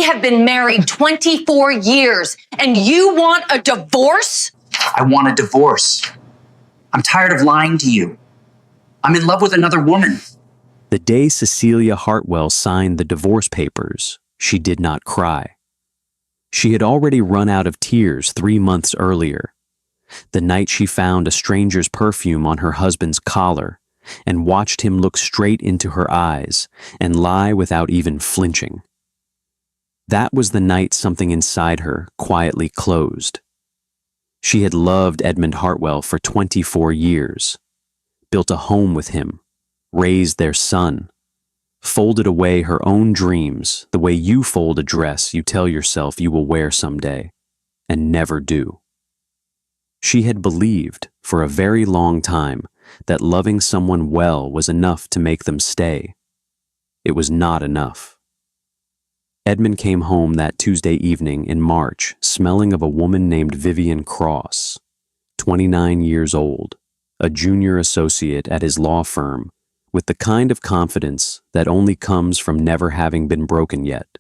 have been married 24 years and you want a divorce? I want a divorce. I'm tired of lying to you. I'm in love with another woman. The day Cecilia Hartwell signed the divorce papers, she did not cry. She had already run out of tears 3 months earlier, the night she found a stranger's perfume on her husband's collar and watched him look straight into her eyes and lie without even flinching. That was the night something inside her quietly closed. She had loved Edmund Hartwell for 24 years, built a home with him, raised their son, folded away her own dreams the way you fold a dress you tell yourself you will wear someday, and never do. She had believed for a very long time that loving someone well was enough to make them stay. It was not enough. Edmund came home that Tuesday evening in March smelling of a woman named Vivian Cross, 29 years old, a junior associate at his law firm, with the kind of confidence that only comes from never having been broken yet.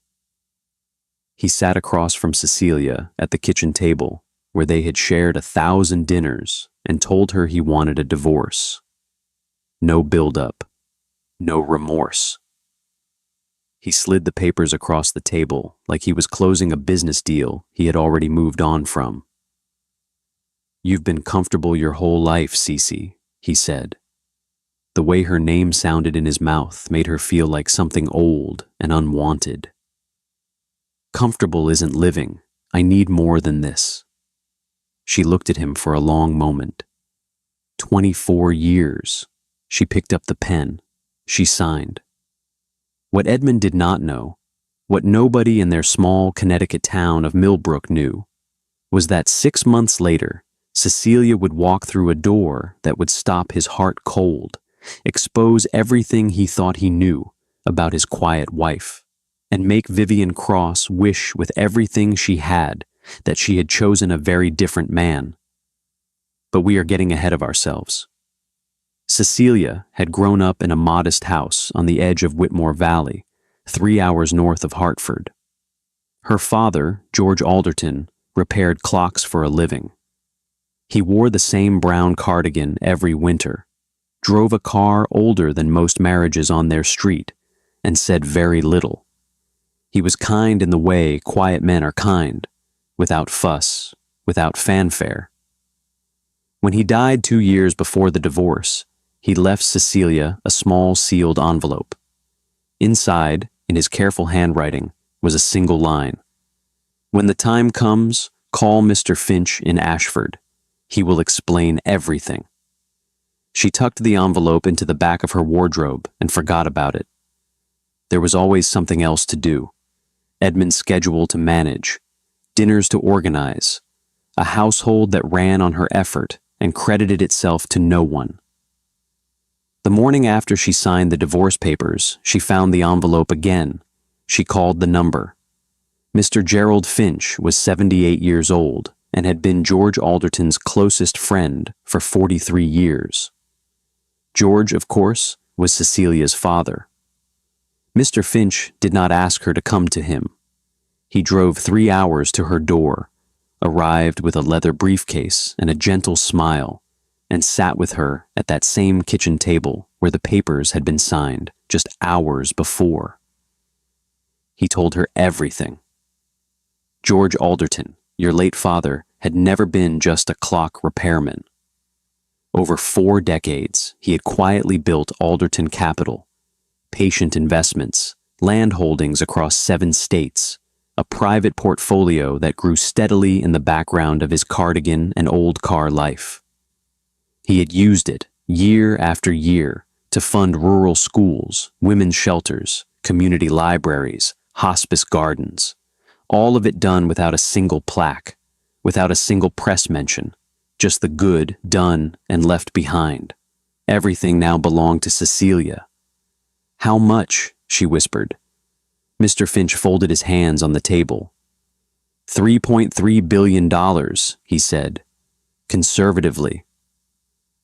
He sat across from Cecilia at the kitchen table where they had shared 1,000 dinners and told her he wanted a divorce. No build-up, no remorse. He slid the papers across the table like he was closing a business deal he had already moved on from. "You've been comfortable your whole life, Cece," he said. The way her name sounded in his mouth made her feel like something old and unwanted. "Comfortable isn't living. I need more than this." She looked at him for a long moment. 24 years. She picked up the pen. She signed. What Edmund did not know, what nobody in their small Connecticut town of Millbrook knew, was that 6 months later, Cecilia would walk through a door that would stop his heart cold, expose everything he thought he knew about his quiet wife, and make Vivian Cross wish with everything she had that she had chosen a very different man. But we are getting ahead of ourselves. Cecilia had grown up in a modest house on the edge of Whitmore Valley, 3 hours north of Hartford. Her father, George Alderton, repaired clocks for a living. He wore the same brown cardigan every winter, drove a car older than most marriages on their street, and said very little. He was kind in the way quiet men are kind, without fuss, without fanfare. When he died 2 years before the divorce, he left Cecilia a small sealed envelope. Inside, in his careful handwriting, was a single line. "When the time comes, call Mr. Finch in Ashford. He will explain everything." She tucked the envelope into the back of her wardrobe and forgot about it. There was always something else to do. Edmund's schedule to manage, dinners to organize, a household that ran on her effort and credited itself to no one. The morning after she signed the divorce papers, she found the envelope again. She called the number. Mr. Gerald Finch was 78 years old and had been George Alderton's closest friend for 43 years. George, of course, was Cecilia's father. Mr. Finch did not ask her to come to him. He drove 3 hours to her door, arrived with a leather briefcase and a gentle smile, and sat with her at that same kitchen table where the papers had been signed just hours before. He told her everything. George Alderton, your late father, had never been just a clock repairman. Over 4 decades, he had quietly built Alderton Capital, patient investments, land holdings across 7 states, a private portfolio that grew steadily in the background of his cardigan and old car life. He had used it, year after year, to fund rural schools, women's shelters, community libraries, hospice gardens, all of it done without a single plaque, without a single press mention, just the good done and left behind. Everything now belonged to Cecilia. "How much?" she whispered. Mr. Finch folded his hands on the table. $3.3 billion, he said, conservatively.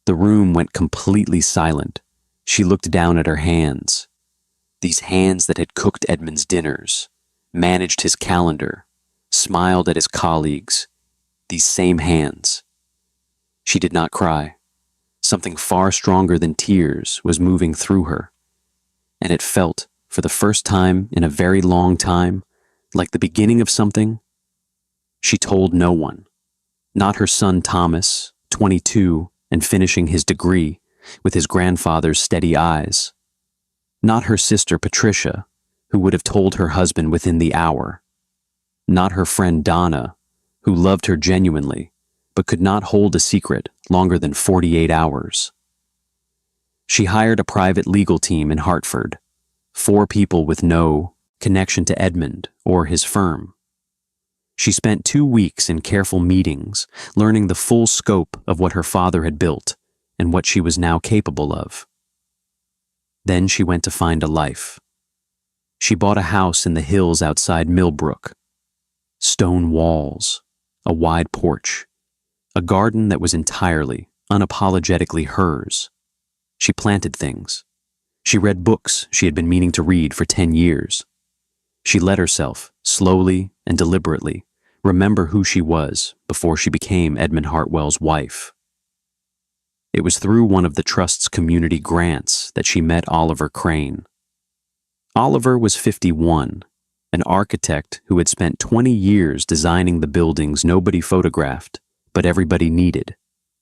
The room went completely silent. She looked down at her hands. These hands that had cooked Edmund's dinners, managed his calendar, smiled at his colleagues, these same hands. She did not cry. Something far stronger than tears was moving through her, and it felt, for the first time in a very long time, like the beginning of something. She told no one. Not her son Thomas, 22 and finishing his degree, with his grandfather's steady eyes. Not her sister Patricia, who would have told her husband within the hour. Not her friend Donna, who loved her genuinely, but could not hold a secret longer than 48 hours. She hired a private legal team in Hartford, 4 people with no connection to Edmund or his firm. She spent 2 weeks in careful meetings, learning the full scope of what her father had built and what she was now capable of. Then she went to find a life. She bought a house in the hills outside Millbrook. Stone walls, a wide porch, a garden that was entirely, unapologetically hers. She planted things. She read books she had been meaning to read for 10 years. She let herself, slowly and deliberately, remember who she was before she became Edmund Hartwell's wife. It was through one of the Trust's community grants that she met Oliver Crane. Oliver was 51, an architect who had spent 20 years designing the buildings nobody photographed, but everybody needed.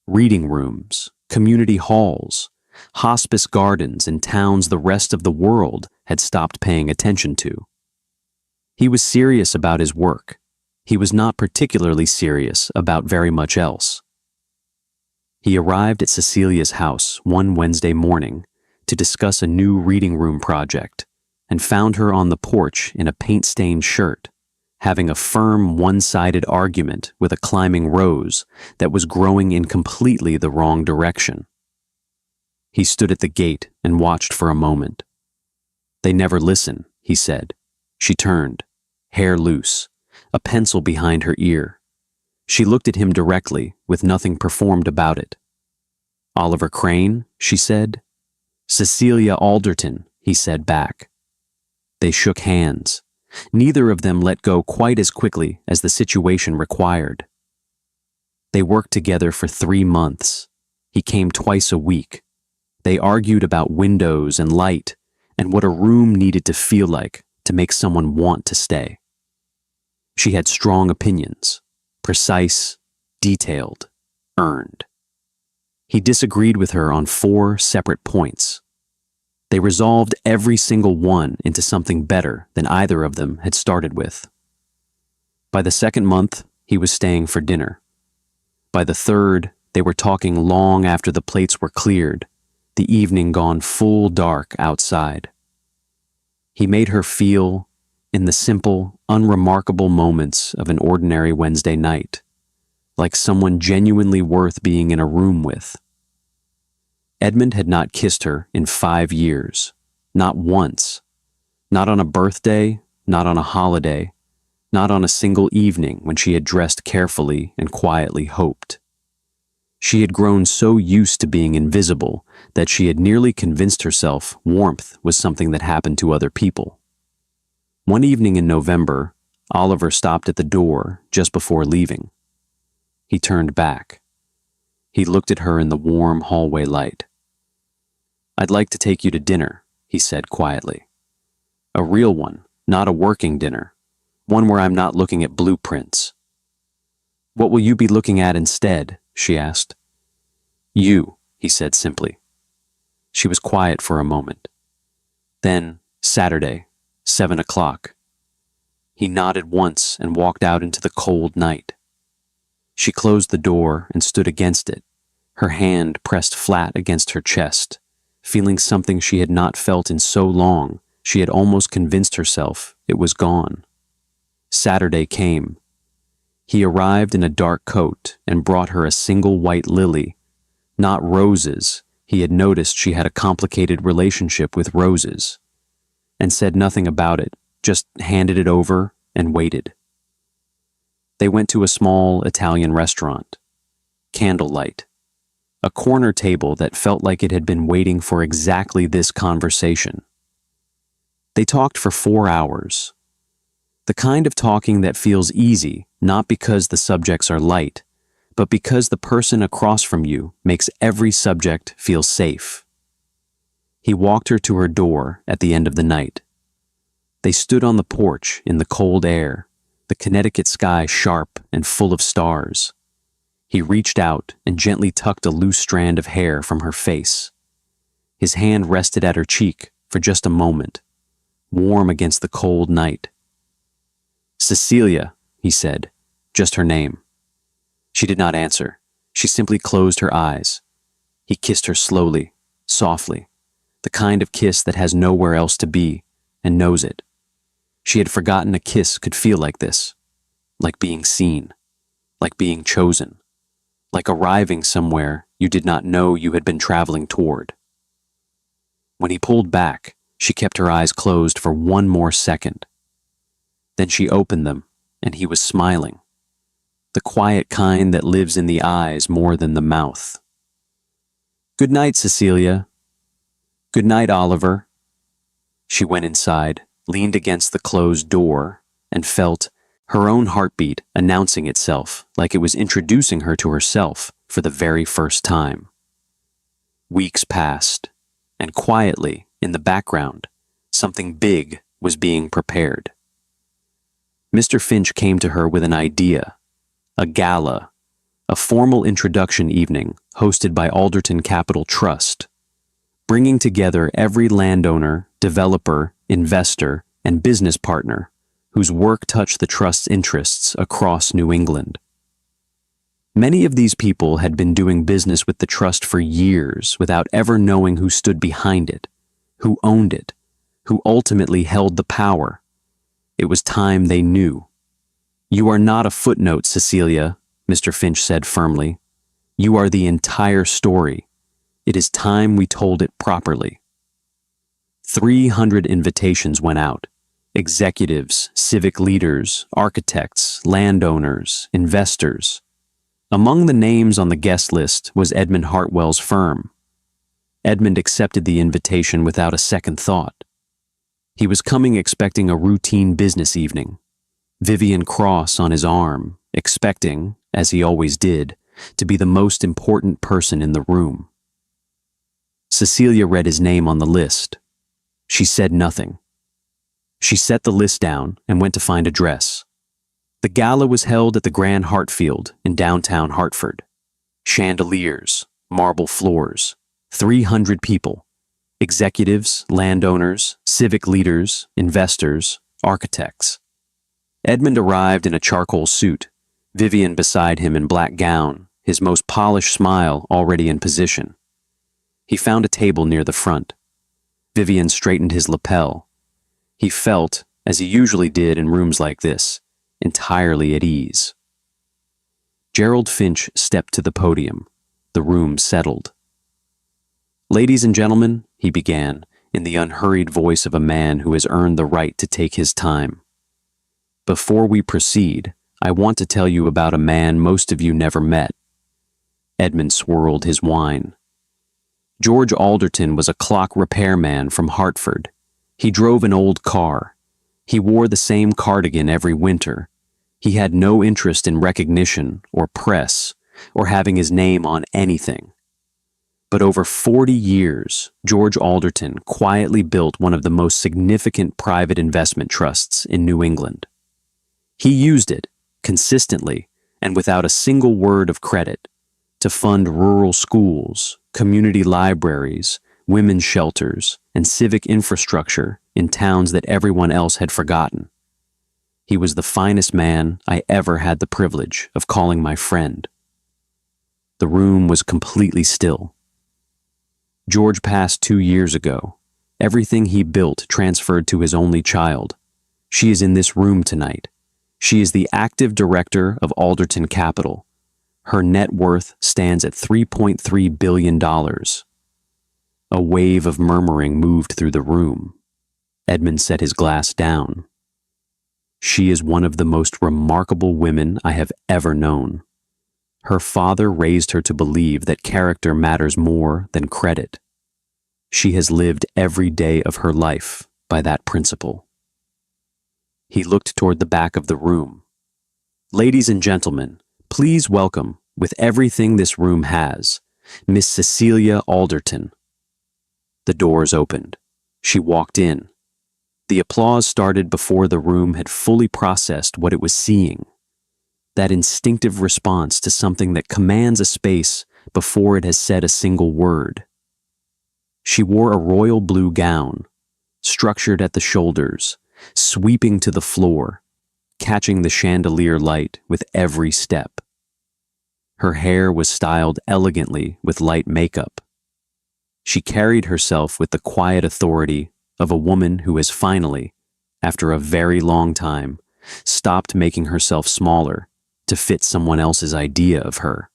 Reading rooms, community halls, hospice gardens in towns the rest of the world had stopped paying attention to. He was serious about his work. He was not particularly serious about very much else. He arrived at Cecilia's house one Wednesday morning to discuss a new reading room project and found her on the porch in a paint-stained shirt, having a firm one-sided argument with a climbing rose that was growing in completely the wrong direction. He stood at the gate and watched for a moment. "They never listen," he said. She turned, hair loose, a pencil behind her ear. She looked at him directly, with nothing performed about it. "Oliver Crane?" she said. "Cecilia Alderton," he said back. They shook hands. Neither of them let go quite as quickly as the situation required. They worked together for 3 months. He came twice a week. They argued about windows and light and what a room needed to feel like to make someone want to stay. She had strong opinions, precise, detailed, earned. He disagreed with her on 4 separate points. They resolved every single one into something better than either of them had started with. By the 2nd month, he was staying for dinner. By the 3rd, they were talking long after the plates were cleared, the evening gone full dark outside. He made her feel, in the simple, unremarkable moments of an ordinary Wednesday night, like someone genuinely worth being in a room with. Edmund had not kissed her in 5 years, not once, not on a birthday, not on a holiday, not on a single evening when she had dressed carefully and quietly hoped. She had grown so used to being invisible that she had nearly convinced herself warmth was something that happened to other people. One evening in November, Oliver stopped at the door just before leaving. He turned back. He looked at her in the warm hallway light. "I'd like to take you to dinner," he said quietly. "A real one, not a working dinner. One where I'm not looking at blueprints." "What will you be looking at instead?" she asked. "You," he said simply. She was quiet for a moment. Then, Saturday, 7 o'clock. He nodded once and walked out into the cold night. She closed the door and stood against it, her hand pressed flat against her chest, feeling something she had not felt in so long she had almost convinced herself it was gone. Saturday came. He arrived in a dark coat and brought her a single white lily, not roses. He had noticed she had a complicated relationship with roses, and said nothing about it, just handed it over and waited. They went to a small Italian restaurant. Candlelight. A corner table that felt like it had been waiting for exactly this conversation. They talked for 4 hours. The kind of talking that feels easy, not because the subjects are light, but because the person across from you makes every subject feel safe. He walked her to her door at the end of the night. They stood on the porch in the cold air, the Connecticut sky sharp and full of stars. He reached out and gently tucked a loose strand of hair from her face. His hand rested at her cheek for just a moment, warm against the cold night. "Cecilia," he said, just her name. She did not answer. She simply closed her eyes. He kissed her slowly, softly, the kind of kiss that has nowhere else to be and knows it. She had forgotten a kiss could feel like this, like being seen, like being chosen, like arriving somewhere you did not know you had been traveling toward. When he pulled back, she kept her eyes closed for one more second. Then she opened them, and he was smiling, the quiet kind that lives in the eyes more than the mouth. "Good night, Cecilia." "Good night, Oliver." She went inside, leaned against the closed door, and felt her own heartbeat announcing itself like it was introducing her to herself for the very first time. Weeks passed, and quietly, in the background, something big was being prepared. Mr. Finch came to her with an idea, a gala, a formal introduction evening hosted by Alderton Capital Trust, bringing together every landowner, developer, investor, and business partner whose work touched the Trust's interests across New England. Many of these people had been doing business with the Trust for years without ever knowing who stood behind it, who owned it, who ultimately held the power. It was time they knew. "You are not a footnote, Cecilia," Mr. Finch said firmly. "You are the entire story. It is time we told it properly." 300 invitations went out. Executives, civic leaders, architects, landowners, investors. Among the names on the guest list was Edmund Hartwell's firm. Edmund accepted the invitation without a second thought. He was coming expecting a routine business evening. Vivian Cross on his arm, expecting, as he always did, to be the most important person in the room. Cecilia read his name on the list. She said nothing. She set the list down and went to find a dress. The gala was held at the Grand Hartfield in downtown Hartford. Chandeliers, marble floors, 300 people, executives, landowners, civic leaders, investors, architects. Edmund arrived in a charcoal suit, Vivian beside him in black gown, his most polished smile already in position. He found a table near the front. Vivian straightened his lapel. He felt, as he usually did in rooms like this, entirely at ease. Gerald Finch stepped to the podium. The room settled. "Ladies and gentlemen," he began, in the unhurried voice of a man who has earned the right to take his time. "Before we proceed, I want to tell you about a man most of you never met." Edmund swirled his wine. George Alderton was a clock repairman from Hartford. He drove an old car. He wore the same cardigan every winter. He had no interest in recognition or press or having his name on anything. But over 40 years, George Alderton quietly built one of the most significant private investment trusts in New England. He used it, consistently and without a single word of credit, to fund rural schools, community libraries, women's shelters, and civic infrastructure in towns that everyone else had forgotten. He was the finest man I ever had the privilege of calling my friend. The room was completely still. George passed 2 years ago. Everything he built transferred to his only child. She is in this room tonight. She is the active director of Alderton Capital. Her net worth stands at $3.3 billion. A wave of murmuring moved through the room. Edmund set his glass down. "She is one of the most remarkable women I have ever known. Her father raised her to believe that character matters more than credit. She has lived every day of her life by that principle." He looked toward the back of the room. "Ladies and gentlemen, please welcome, with everything this room has, Miss Cecilia Alderton." The doors opened. She walked in. The applause started before the room had fully processed what it was seeing. That instinctive response to something that commands a space before it has said a single word. She wore a royal blue gown, structured at the shoulders, sweeping to the floor, catching the chandelier light with every step. Her hair was styled elegantly with light makeup. She carried herself with the quiet authority of a woman who has finally, after a very long time, stopped making herself smaller to fit someone else's idea of her.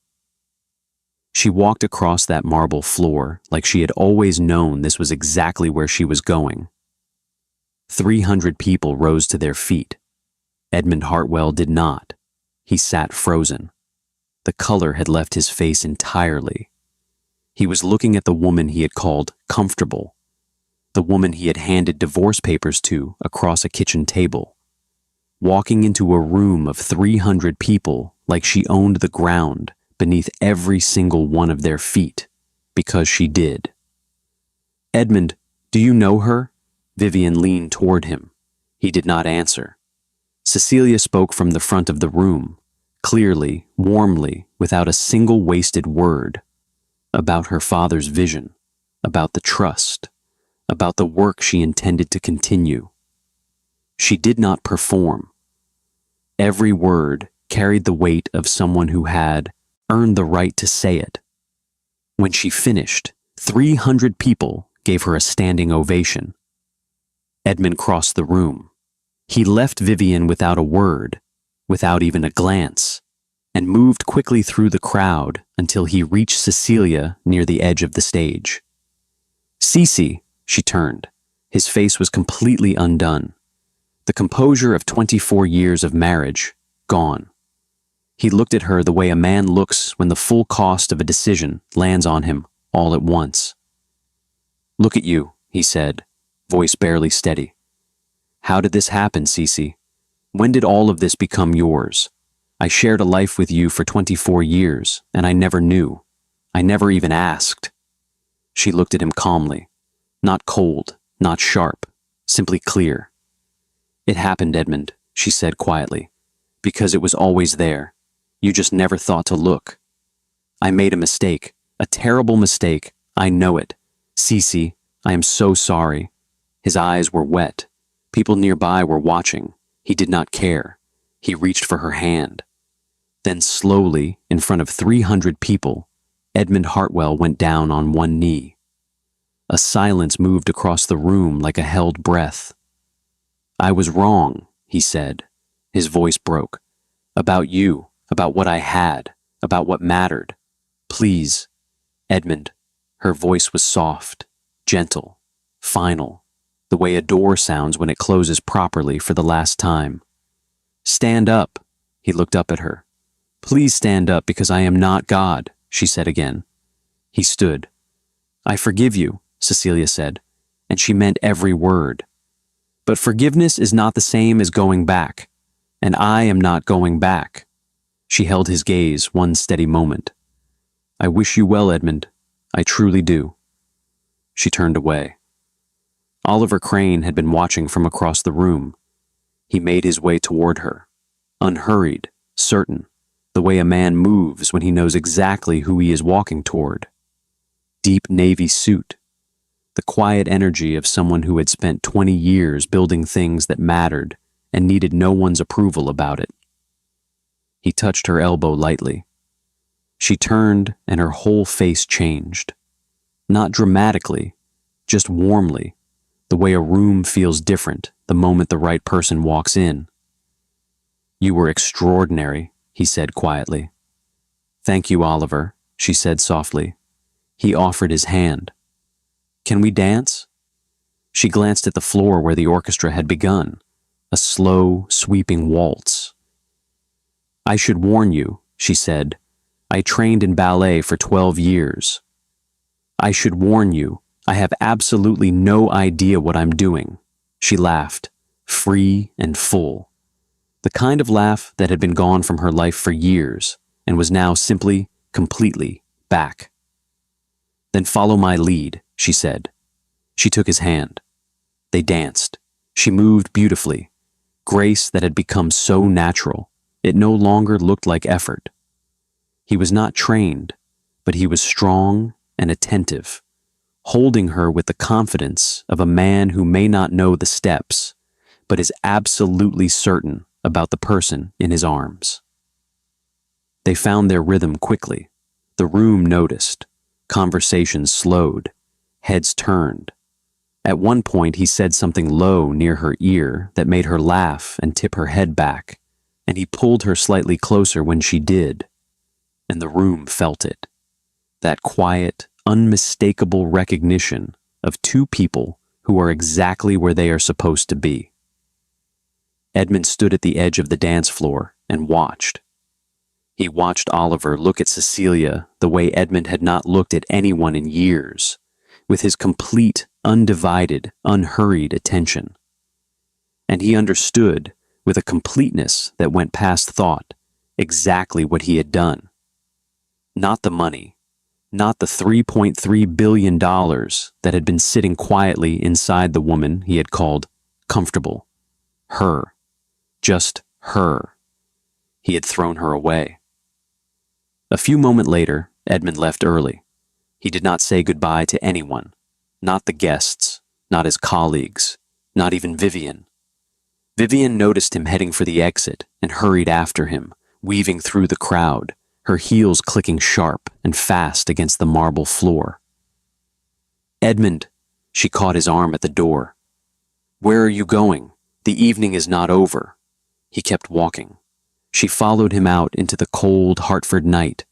She walked across that marble floor like she had always known this was exactly where she was going. 300 people rose to their feet. Edmund Hartwell did not. He sat frozen. The color had left his face entirely. He was looking at the woman he had called comfortable, the woman he had handed divorce papers to across a kitchen table, walking into a room of 300 people like she owned the ground beneath every single one of their feet, because she did. "Edmund, do you know her?" Vivian leaned toward him. He did not answer. Cecilia spoke from the front of the room, clearly, warmly, without a single wasted word, about her father's vision, about the trust, about the work she intended to continue. She did not perform. Every word carried the weight of someone who had earned the right to say it. When she finished, 300 people gave her a standing ovation. Edmund crossed the room. He left Vivian without a word, without even a glance, and moved quickly through the crowd until he reached Cecilia near the edge of the stage. "Cece," she turned. His face was completely undone. The composure of 24 years of marriage, gone. He looked at her the way a man looks when the full cost of a decision lands on him all at once. "Look at you," he said, voice barely steady. "How did this happen, Cece? When did all of this become yours? I shared a life with you for 24 years, and I never knew. I never even asked." She looked at him calmly, not cold, not sharp, simply clear. "It happened, Edmund," she said quietly, "because it was always there. You just never thought to look. I made a mistake, a terrible mistake. I know it. Cece, I am so sorry." His eyes were wet. People nearby were watching. He did not care. He reached for her hand. Then slowly, in front of 300 people, Edmund Hartwell went down on one knee. A silence moved across the room like a held breath. "I was wrong," he said. His voice broke. "About you, about what I had, about what mattered. Please, Edmund." Her voice was soft, gentle, final, the way a door sounds when it closes properly for the last time. "Stand up." He looked up at her. "Please stand up, because I am not God," she said again. He stood. "I forgive you," Cecilia said, and she meant every word. "But forgiveness is not the same as going back, and I am not going back." She held his gaze one steady moment. "I wish you well, Edmund. I truly do." She turned away. Oliver Crane had been watching from across the room. He made his way toward her, unhurried, certain, the way a man moves when he knows exactly who he is walking toward. Deep navy suit, the quiet energy of someone who had spent 20 years building things that mattered and needed no one's approval about it. He touched her elbow lightly. She turned and her whole face changed. Not dramatically, just warmly, the way a room feels different the moment the right person walks in. "You were extraordinary," he said quietly. "Thank you, Oliver," she said softly. He offered his hand. "Can we dance?" She glanced at the floor where the orchestra had begun, a slow, sweeping waltz. "I should warn you," she said. "I trained in ballet for 12 years. I should warn you, I have absolutely no idea what I'm doing." She laughed, free and full. The kind of laugh that had been gone from her life for years and was now simply, completely back. "Then follow my lead," she said. She took his hand. They danced. She moved beautifully, grace that had become so natural, it no longer looked like effort. He was not trained, but he was strong and attentive, holding her with the confidence of a man who may not know the steps, but is absolutely certain about the person in his arms. They found their rhythm quickly. The room noticed. Conversations slowed. Heads turned. At one point, he said something low near her ear that made her laugh and tip her head back, and he pulled her slightly closer when she did, and the room felt it. That quiet, unmistakable recognition of two people who are exactly where they are supposed to be. Edmund stood at the edge of the dance floor and watched. He watched Oliver look at Cecilia the way Edmund had not looked at anyone in years, with his complete, undivided, unhurried attention. And he understood, with a completeness that went past thought, exactly what he had done. Not the money, not the $3.3 billion that had been sitting quietly inside the woman he had called comfortable. Her. Just her. He had thrown her away. A few moments later, Edmund left early. He did not say goodbye to anyone, not the guests, not his colleagues, not even Vivian. Vivian noticed him heading for the exit and hurried after him, weaving through the crowd, her heels clicking sharp and fast against the marble floor. "Edmund," she caught his arm at the door. "Where are you going? The evening is not over." He kept walking. She followed him out into the cold Hartford night,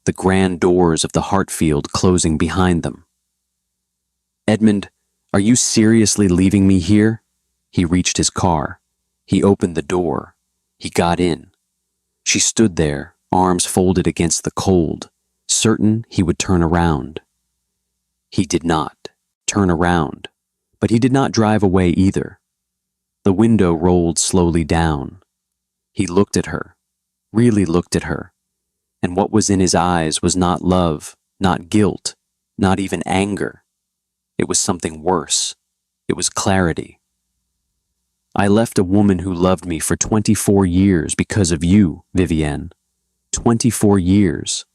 the grand doors of the Hartfield closing behind them. "Edmund, are you seriously leaving me here?" He reached his car. He opened the door. He got in. She stood there, arms folded against the cold, certain he would turn around. He did not turn around, but he did not drive away either. The window rolled slowly down. He looked at her, really looked at her, and what was in his eyes was not love, not guilt, not even anger. It was something worse. It was clarity. "I left a woman who loved me for 24 years because of you, Vivienne. 24 years.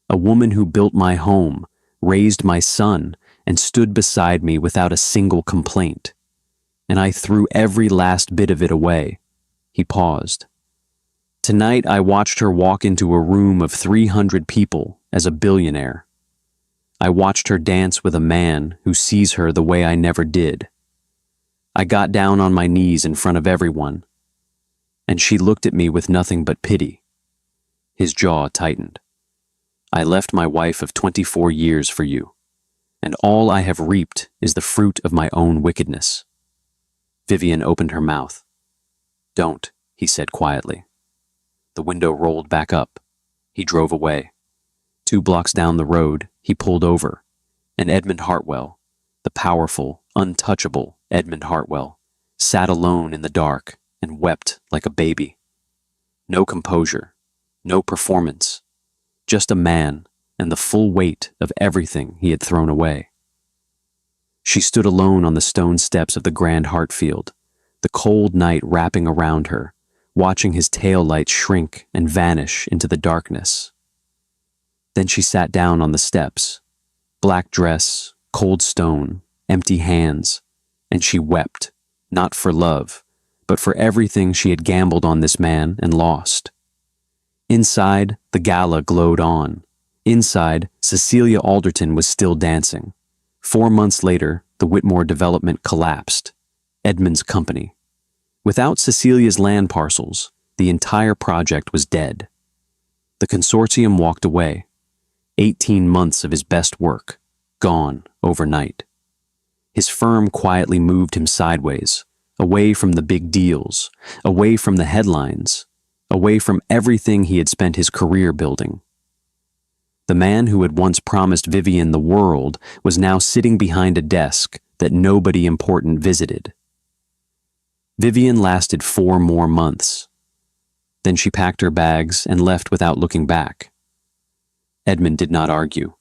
A woman who built my home, raised my son, and stood beside me without a single complaint. And I threw every last bit of it away." He paused. "Tonight I watched her walk into a room of 300 people as a billionaire. I watched her dance with a man who sees her the way I never did. I got down on my knees in front of everyone, and she looked at me with nothing but pity." His jaw tightened. "I left my wife of 24 years for you, and all I have reaped is the fruit of my own wickedness." Vivian opened her mouth. "Don't," he said quietly. The window rolled back up. He drove away. 2 blocks down the road, he pulled over, and Edmund Hartwell, the powerful, untouchable Edmund Hartwell, sat alone in the dark and wept like a baby. No composure, no performance, just a man and the full weight of everything he had thrown away. She stood alone on the stone steps of the Grand Hartfield, the cold night wrapping around her, watching his tail lights shrink and vanish into the darkness. Then she sat down on the steps, black dress, cold stone, empty hands, and she wept, not for love, but for everything she had gambled on this man and lost. Inside, the gala glowed on. Inside, Cecilia Alderton was still dancing. 4 months later, the Whitmore development collapsed. Edmund's company. Without Cecilia's land parcels, the entire project was dead. The consortium walked away. 18 months of his best work, gone overnight. His firm quietly moved him sideways, away from the big deals, away from the headlines, away from everything he had spent his career building. The man who had once promised Vivian the world was now sitting behind a desk that nobody important visited. Vivian lasted 4 more months. Then she packed her bags and left without looking back. Edmund did not argue.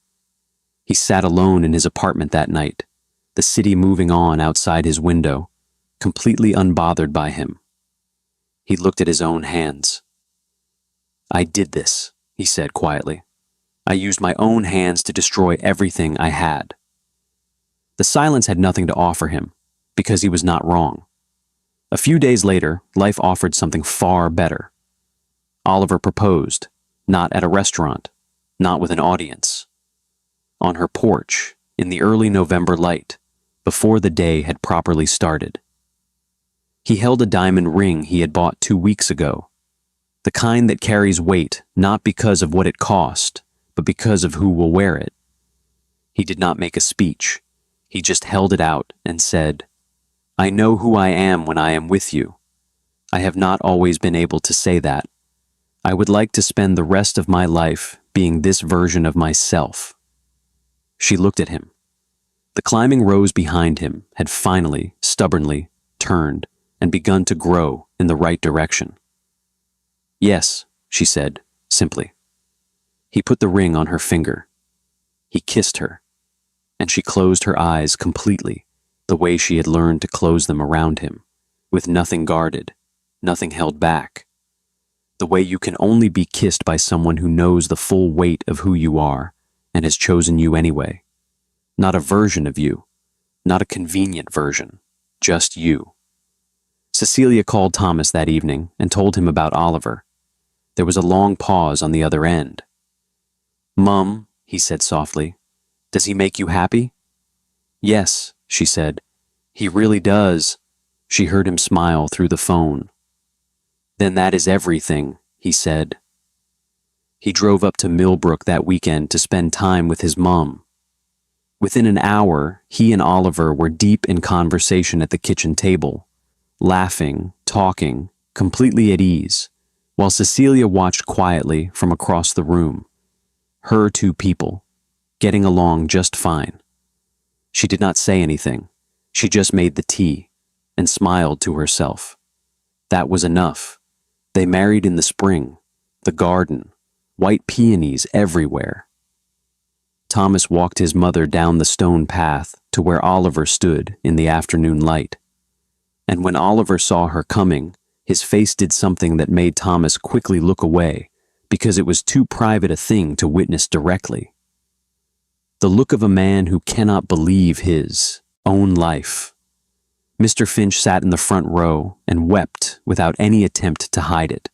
He sat alone in his apartment that night, the city moving on outside his window, completely unbothered by him. He looked at his own hands. "I did this," he said quietly. "I used my own hands to destroy everything I had." The silence had nothing to offer him, because he was not wrong. A few days later, life offered something far better. Oliver proposed, not at a restaurant, not with an audience. On her porch, in the early November light, before the day had properly started. He held a diamond ring he had bought 2 weeks ago, the kind that carries weight not because of what it cost, but because of who will wear it. He did not make a speech. He just held it out and said, "I know who I am when I am with you. I have not always been able to say that. I would like to spend the rest of my life being this version of myself." She looked at him. The climbing rose behind him had finally, stubbornly, turned and begun to grow in the right direction. "Yes," she said, simply. He put the ring on her finger. He kissed her, and she closed her eyes completely, the way she had learned to close them around him, with nothing guarded, nothing held back. The way you can only be kissed by someone who knows the full weight of who you are and has chosen you anyway. Not a version of you, not a convenient version, just you. Cecilia called Thomas that evening and told him about Oliver. There was a long pause on the other end. "Mum," he said softly, "does he make you happy?" "Yes," she said. "He really does." She heard him smile through the phone. "Then that is everything," he said. He drove up to Millbrook that weekend to spend time with his mom. Within an hour, he and Oliver were deep in conversation at the kitchen table, laughing, talking, completely at ease, while Cecilia watched quietly from across the room. Her 2 people, getting along just fine. She did not say anything. She just made the tea and smiled to herself. That was enough. They married in the spring, the garden, white peonies everywhere. Thomas walked his mother down the stone path to where Oliver stood in the afternoon light. And when Oliver saw her coming, his face did something that made Thomas quickly look away, because it was too private a thing to witness directly. The look of a man who cannot believe his own life. Mr. Finch sat in the front row and wept without any attempt to hide it.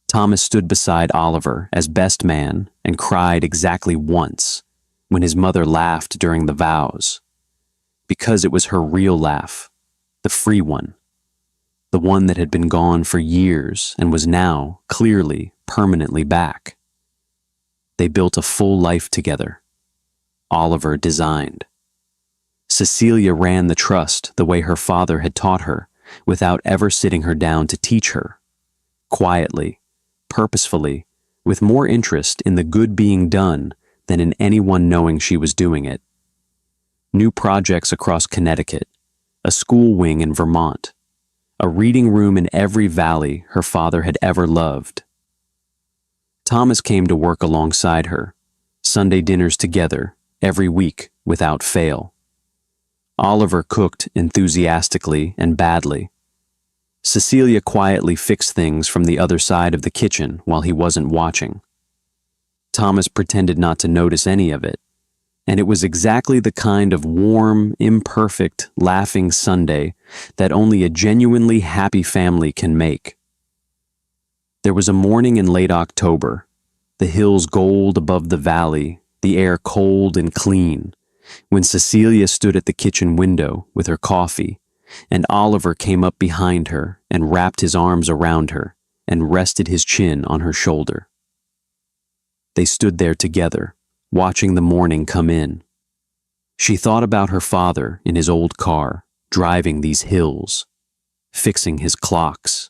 Thomas stood beside Oliver as best man and cried exactly once when his mother laughed during the vows, because it was her real laugh, the free one, the one that had been gone for years and was now, clearly, permanently back. They built a full life together. Oliver designed. Cecilia ran the trust the way her father had taught her, without ever sitting her down to teach her. Quietly, purposefully, with more interest in the good being done than in anyone knowing she was doing it. New projects across Connecticut, a school wing in Vermont, a reading room in every valley her father had ever loved. Thomas came to work alongside her, Sunday dinners together, every week without fail. Oliver cooked enthusiastically and badly. Cecilia quietly fixed things from the other side of the kitchen while he wasn't watching. Thomas pretended not to notice any of it, and it was exactly the kind of warm, imperfect, laughing Sunday that only a genuinely happy family can make. There was a morning in late October, the hills gold above the valley, the air cold and clean, when Cecilia stood at the kitchen window with her coffee, and Oliver came up behind her and wrapped his arms around her and rested his chin on her shoulder. They stood there together, watching the morning come in. She thought about her father in his old car, driving these hills, fixing his clocks,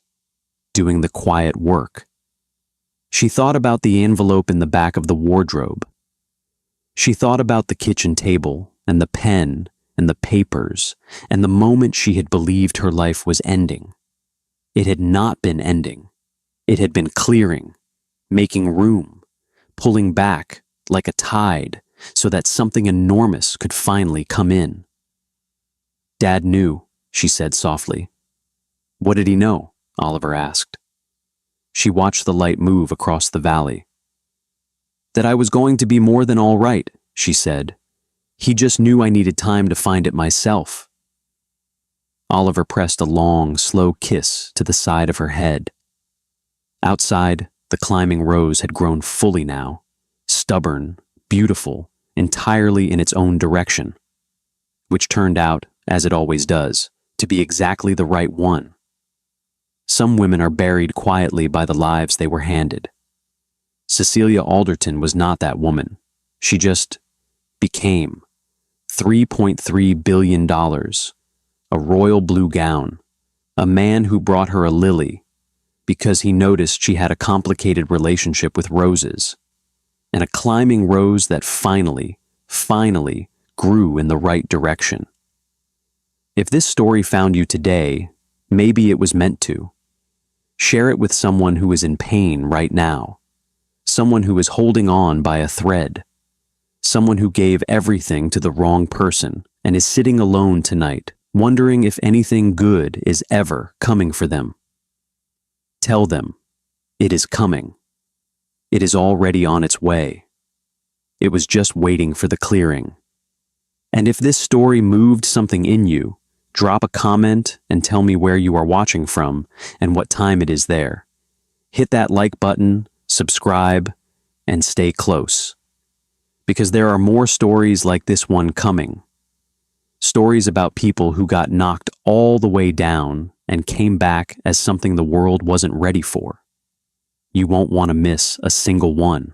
doing the quiet work. She thought about the envelope in the back of the wardrobe. She thought about the kitchen table and the pen and the papers and the moment she had believed her life was ending. It had not been ending. It had been clearing, making room, pulling back like a tide so that something enormous could finally come in. "Dad knew," she said softly. "What did he know?" Oliver asked. She watched the light move across the valley. "That I was going to be more than all right," she said. "He just knew I needed time to find it myself." Oliver pressed a long, slow kiss to the side of her head. Outside, the climbing rose had grown fully now, stubborn, beautiful, entirely in its own direction, which turned out, as it always does, to be exactly the right one. Some women are buried quietly by the lives they were handed. Cecilia Alderton was not that woman. She just became $3.3 billion, a royal blue gown, a man who brought her a lily because he noticed she had a complicated relationship with roses, and a climbing rose that finally grew in the right direction. If this story found you today, maybe it was meant to. Share it with someone who is in pain right now, someone who is holding on by a thread, someone who gave everything to the wrong person and is sitting alone tonight, wondering if anything good is ever coming for them. Tell them, it is coming. It is already on its way. It was just waiting for the clearing. And if this story moved something in you, drop a comment and tell me where you are watching from and what time it is there. Hit that like button, subscribe, and stay close. Because there are more stories like this one coming. Stories about people who got knocked all the way down and came back as something the world wasn't ready for. You won't want to miss a single one.